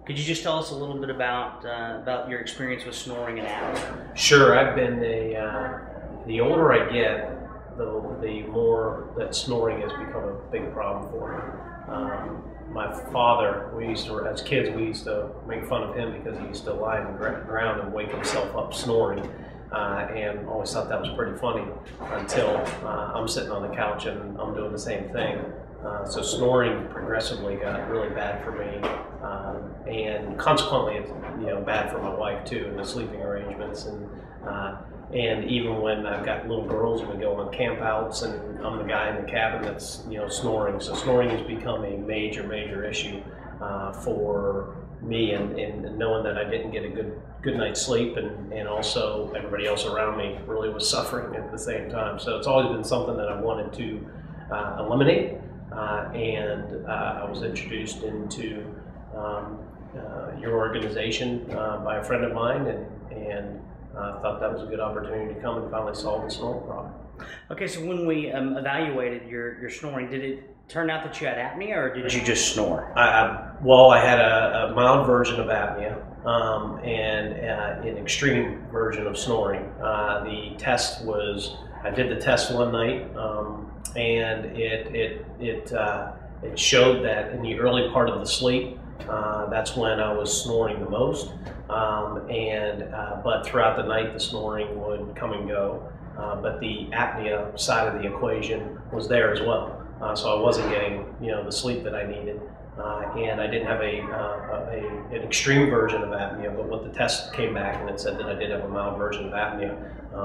Could you just tell us a little bit about your experience with snoring and apnea? Sure, I've been the older I get, the more that snoring has become a big problem for me. My father, as kids, we used to make fun of him because he used to lie on the ground and wake himself up snoring, and always thought that was pretty funny until I'm sitting on the couch and I'm doing the same thing. So snoring progressively got really bad for me, and consequently it's bad for my wife too, and the sleeping arrangements, and even when I've got little girls and we go on camp outs and I'm the guy in the cabin that's snoring. So snoring has become a major issue for me, and knowing that I didn't get a good night's sleep, and also everybody else around me really was suffering at the same time. So it's always been something that I wanted to eliminate. And I was introduced into your organization by a friend of mine, and thought that was a good opportunity to come and finally solve the snoring problem. Okay, so when we evaluated your snoring, did it turn out that you had apnea, or did you just snore? Well, I had a mild version of apnea and an extreme version of snoring. The test was, I did the test one night, and it showed that in the early part of the sleep, that's when I was snoring the most, but throughout the night the snoring would come and go, but the apnea side of the equation was there as well, so I wasn't getting the sleep that I needed, and I didn't have an extreme version of apnea, but what the test came back and it said that I did have a mild version of apnea,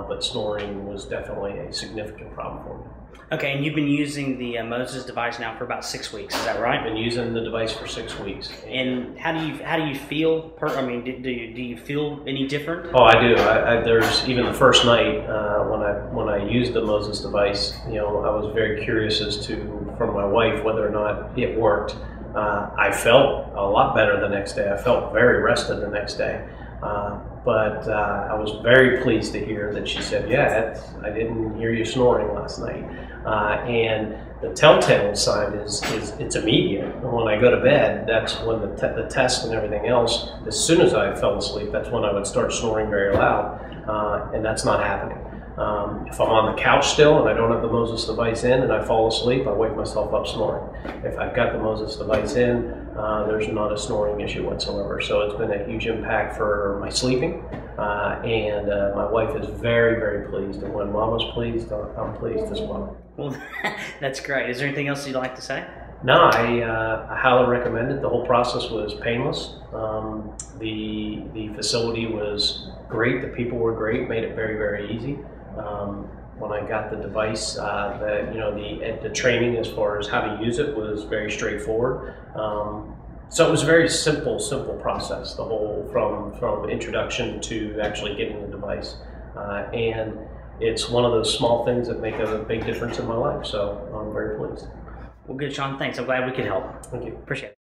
but snoring was definitely a significant problem for me. Okay, and you've been using the Moses device now for about 6 weeks, is that right? I've been using the device for 6 weeks. And how do you feel? Do you feel any different? Oh, I do. There's even the first night when I used the Moses device, I was very curious as to, from my wife, whether or not it worked. I felt a lot better the next day. I felt very rested the next day. But I was very pleased to hear that she said, yeah, I didn't hear you snoring last night. And the telltale sign is it's immediate. When I go to bed, that's when the test and everything else, as soon as I fell asleep, that's when I would start snoring very loud, and that's not happening. If I'm on the couch still and I don't have the Moses device in and I fall asleep, I wake myself up snoring. If I've got the Moses device in, there's not a snoring issue whatsoever. So it's been a huge impact for my sleeping, and my wife is very pleased. And when Mama's pleased, I'm pleased as well. Well, that's great. Is there anything else you'd like to say? No, I highly recommend it. The whole process was painless. The facility was great. The people were great. Made it very easy. When I got the device, the training as far as how to use it was very straightforward. So it was a very simple process. The whole from introduction to actually getting the device, and it's one of those small things that make a big difference in my life. So I'm very pleased. Well, good, Sean. Thanks. I'm glad we could help. Thank you. Appreciate it.